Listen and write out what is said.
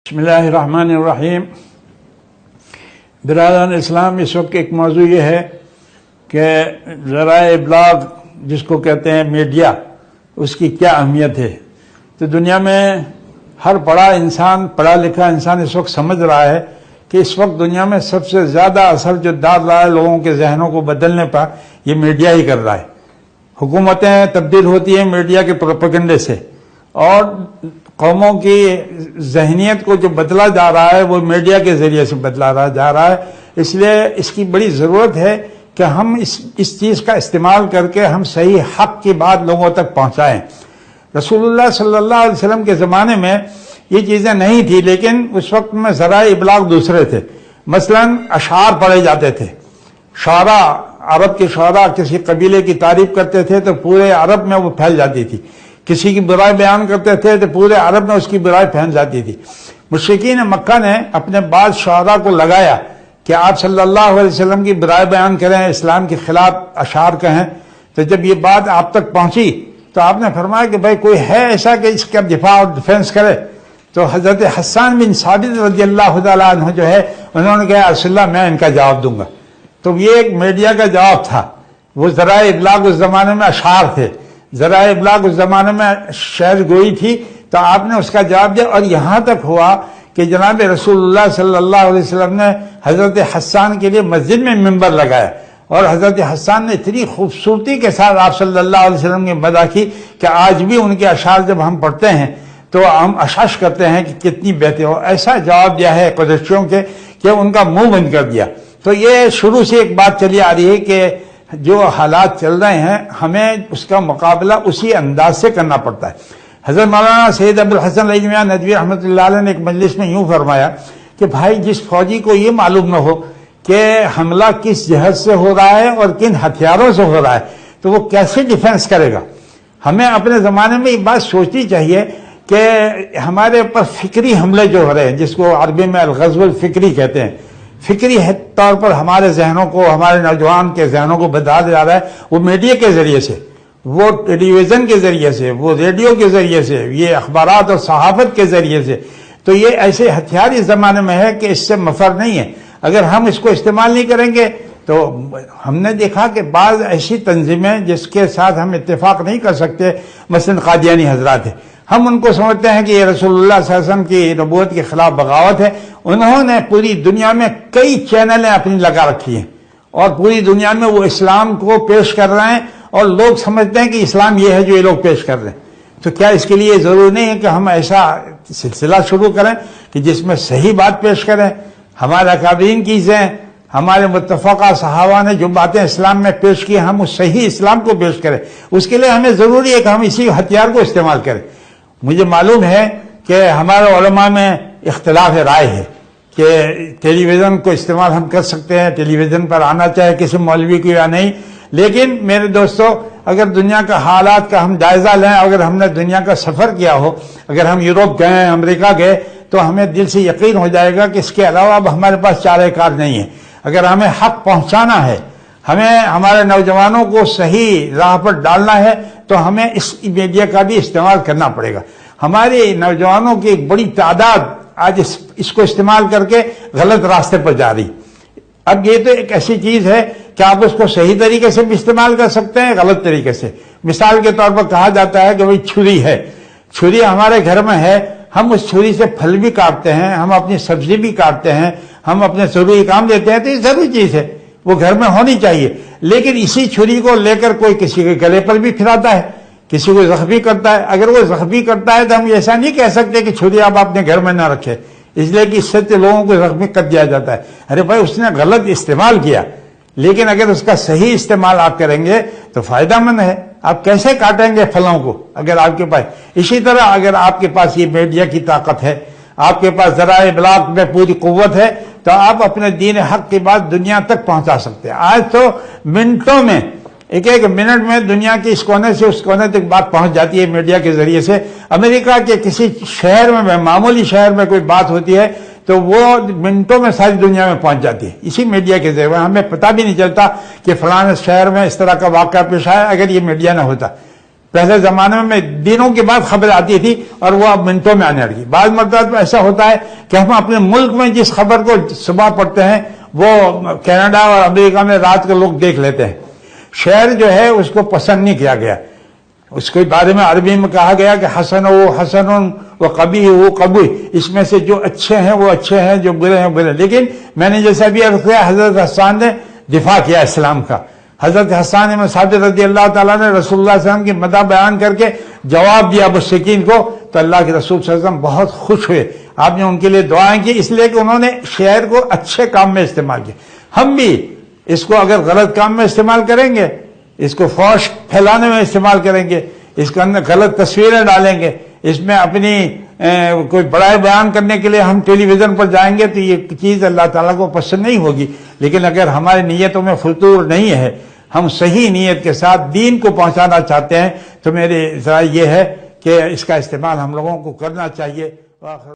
بسم اللہ الرحمن الرحیم۔ برادران اسلام، اس وقت ایک موضوع یہ ہے کہ ذرائع ابلاغ جس کو کہتے ہیں میڈیا، اس کی کیا اہمیت ہے۔ تو دنیا میں ہر پڑھا لکھا انسان اس وقت سمجھ رہا ہے کہ اس وقت دنیا میں سب سے زیادہ اثر جو ڈال رہا ہے لوگوں کے ذہنوں کو بدلنے پر، یہ میڈیا ہی کر رہا ہے۔ حکومتیں تبدیل ہوتی ہیں میڈیا کے پروپیگنڈے سے، اور قوموں کی ذہنیت کو جو بدلا جا رہا ہے وہ میڈیا کے ذریعے سے بدلا جا رہا ہے۔ اس لیے اس کی بڑی ضرورت ہے کہ ہم اس چیز کا استعمال کر کے ہم صحیح حق کی بات لوگوں تک پہنچائیں۔ رسول اللہ صلی اللہ علیہ وسلم کے زمانے میں یہ چیزیں نہیں تھی، لیکن اس وقت میں ذرائع ابلاغ دوسرے تھے۔ مثلا اشعار پڑھے جاتے تھے، شعراء، عرب کے شعراء کسی قبیلے کی تعریف کرتے تھے تو پورے عرب میں وہ پھیل جاتی تھی، کسی کی برائی بیان کرتے تھے تو پورے عرب میں اس کی برائی پھیل جاتی تھی۔ مشرکین مکہ نے اپنے بعض شعراء کو لگایا کہ آپ صلی اللہ علیہ وسلم کی برائی بیان کریں، اسلام کے خلاف اشعار کہیں۔ تو جب یہ بات آپ تک پہنچی تو آپ نے فرمایا کہ بھائی کوئی ہے ایسا کہ اس کا دفاع اور ڈیفینس کرے؟ تو حضرت حسان بن ثابت رضی اللہ تعالیٰ عنہ جو ہے، انہوں نے کہا رسول اللہ میں ان کا جواب دوں گا۔ تو یہ ایک میڈیا کا جواب تھا۔ وہ ذرائع ابلاغ اس زمانے میں اشعار تھے، ذرائع ابلاغ اس زمانے میں شعر گوئی تھی، تو آپ نے اس کا جواب دیا۔ اور یہاں تک ہوا کہ جناب رسول اللہ صلی اللہ علیہ وسلم نے حضرت حسان کے لیے مسجد میں ممبر لگایا، اور حضرت حسان نے اتنی خوبصورتی کے ساتھ آپ صلی اللہ علیہ وسلم کی مدح کی کہ آج بھی ان کے اشعار جب ہم پڑھتے ہیں تو ہم اشش کرتے ہیں کہ کتنی بہتر ہو۔ ایسا جواب دیا ہے قریشیوں کے کہ ان کا منہ بند کر دیا۔ تو یہ شروع سے ایک بات چلی آ رہی ہے کہ جو حالات چل رہے ہیں ہمیں اس کا مقابلہ اسی انداز سے کرنا پڑتا ہے۔ حضرت مولانا سید ابوالحسن علی میاں ندوی رحمۃ اللہ علیہ نے ایک مجلس میں یوں فرمایا کہ بھائی جس فوجی کو یہ معلوم نہ ہو کہ حملہ کس جہت سے ہو رہا ہے اور کن ہتھیاروں سے ہو رہا ہے تو وہ کیسے ڈیفینس کرے گا؟ ہمیں اپنے زمانے میں یہ بات سوچنی چاہیے کہ ہمارے اوپر فکری حملے جو ہو رہے ہیں، جس کو عربی میں الغزو الفکری کہتے ہیں، فکری طور پر ہمارے ذہنوں کو، ہمارے نوجوان کے ذہنوں کو بدلا جا رہا ہے، وہ میڈیا کے ذریعے سے، وہ ٹیلی ویژن کے ذریعے سے، وہ ریڈیو کے ذریعے سے، یہ اخبارات اور صحافت کے ذریعے سے۔ تو یہ ایسے ہتھیار اس زمانے میں ہے کہ اس سے مفر نہیں ہے۔ اگر ہم اس کو استعمال نہیں کریں گے تو ہم نے دیکھا کہ بعض ایسی تنظیمیں جس کے ساتھ ہم اتفاق نہیں کر سکتے، مثلا قادیانی حضرات ہیں، ہم ان کو سمجھتے ہیں کہ یہ رسول اللہ صلی اللہ علیہ وسلم کی نبوت کے خلاف بغاوت ہے۔ انہوں نے پوری دنیا میں کئی چینلیں اپنی لگا رکھی ہیں، اور پوری دنیا میں وہ اسلام کو پیش کر رہے ہیں، اور لوگ سمجھتے ہیں کہ اسلام یہ ہے جو یہ لوگ پیش کر رہے ہیں۔ تو کیا اس کے لیے ضروری نہیں ہے کہ ہم ایسا سلسلہ شروع کریں کہ جس میں صحیح بات پیش کریں؟ ہمارے اکابرین کی چیزیں، ہمارے متفقہ صحابہ نے جو باتیں اسلام میں پیش کی، ہم اس صحیح اسلام کو پیش کریں۔ اس کے لیے ہمیں ضروری ہے کہ ہم اسی ہتھیار کو استعمال کریں۔ مجھے معلوم ہے کہ ہمارے علماء میں اختلاف رائے ہے کہ ٹیلی ویژن کو استعمال ہم کر سکتے ہیں، ٹیلی ویژن پر آنا چاہے کسی مولوی کو یا نہیں۔ لیکن میرے دوستو، اگر دنیا کا حالات کا ہم جائزہ لیں، اگر ہم نے دنیا کا سفر کیا ہو، اگر ہم یورپ گئے، امریکہ گئے، تو ہمیں دل سے یقین ہو جائے گا کہ اس کے علاوہ اب ہمارے پاس چارہ کار نہیں ہے۔ اگر ہمیں حق پہنچانا ہے، ہمیں ہمارے نوجوانوں کو صحیح راہ پر ڈالنا ہے، تو ہمیں اس میڈیا کا بھی استعمال کرنا پڑے گا۔ ہمارے نوجوانوں کی ایک بڑی تعداد آج اس کو استعمال کر کے غلط راستے پر جا رہی۔ اب یہ تو ایک ایسی چیز ہے کہ آپ اس کو صحیح طریقے سے بھی استعمال کر سکتے ہیں، غلط طریقے سے۔ مثال کے طور پر کہا جاتا ہے کہ بھئی چھری ہے، چھری ہمارے گھر میں ہے، ہم اس چھری سے پھل بھی کاٹتے ہیں، ہم اپنی سبزی بھی کاٹتے ہیں، ہم اپنے ضروری کام دیتے ہیں، تو یہ ضروری چیز ہے، وہ گھر میں ہونی چاہیے۔ لیکن اسی چھری کو لے کر کوئی کسی کے گلے پر بھی پھراتا ہے، کسی کو زخمی کرتا ہے۔ اگر وہ زخمی کرتا ہے تو ہم ایسا نہیں کہہ سکتے کہ چھری آپ اپنے گھر میں نہ رکھیں، اس لیے کہ اس سے لوگوں کو زخمی کر دیا جاتا ہے۔ ارے بھائی اس نے غلط استعمال کیا، لیکن اگر اس کا صحیح استعمال آپ کریں گے تو فائدہ مند ہے۔ آپ کیسے کاٹیں گے پھلوں کو اگر آپ کے پاس؟ اسی طرح اگر آپ کے پاس یہ میڈیا کی طاقت ہے، آپ کے پاس ذرائع ابلاغ میں پوری قوت ہے، تو آپ اپنے دین حق کی بات دنیا تک پہنچا سکتے ہیں۔ آج تو منٹوں میں، ایک منٹ میں دنیا کے اس کونے سے اس کونے تک بات پہنچ جاتی ہے میڈیا کے ذریعے سے۔ امریکہ کے کسی شہر میں، معمولی شہر میں کوئی بات ہوتی ہے تو وہ منٹوں میں ساری دنیا میں پہنچ جاتی ہے اسی میڈیا کے ذریعے۔ ہمیں پتہ بھی نہیں چلتا کہ فلاں شہر میں اس طرح کا واقعہ پیش آیا اگر یہ میڈیا نہ ہوتا۔ پہلے زمانے میں دنوں کے بعد خبر آتی تھی اور وہ اب منٹوں میں آنے لگی. بعض مرتبہ ایسا ہوتا ہے کہ ہم اپنے ملک میں جس خبر کو صبح پڑھتے ہیں وہ کینیڈا اور امریکہ میں رات کو لوگ دیکھ لیتے ہیں. شعر جو ہے اس کو پسند نہیں کیا گیا. اس کے بارے میں عربی میں کہا گیا کہ حسن و حسن و قبیح و قبیح، اس میں سے جو اچھے ہیں وہ اچھے ہیں، جو برے ہیں برے. لیکن میں نے جیسا بھی عرض کیا، حضرت حسان نے دفاع کیا اسلام کا. حضرت حسان بن ثابت رضی اللہ تعالیٰ نے رسول اللہ صلی اللہ علیہ وسلم کی مدح بیان کر کے جواب دیا مشرکین کو، تو اللہ کے رسول صلی اللہ علیہ وسلم بہت خوش ہوئے. آپ نے ان کے لیے دعائیں کی، اس لیے کہ انہوں نے شعر کو اچھے کام میں استعمال کیا. ہم بھی اس کو اگر غلط کام میں استعمال کریں گے، اس کو فحش پھیلانے میں استعمال کریں گے، اس کے اندر غلط تصویریں ڈالیں گے، اس میں اپنی کوئی بڑائی بیان کرنے کے لیے ہم ٹیلی ویژن پر جائیں گے، تو یہ چیز اللہ تعالیٰ کو پسند نہیں ہوگی. لیکن اگر ہماری نیتوں میں فطور نہیں ہے، ہم صحیح نیت کے ساتھ دین کو پہنچانا چاہتے ہیں، تو میری رائے یہ ہے کہ اس کا استعمال ہم لوگوں کو کرنا چاہیے.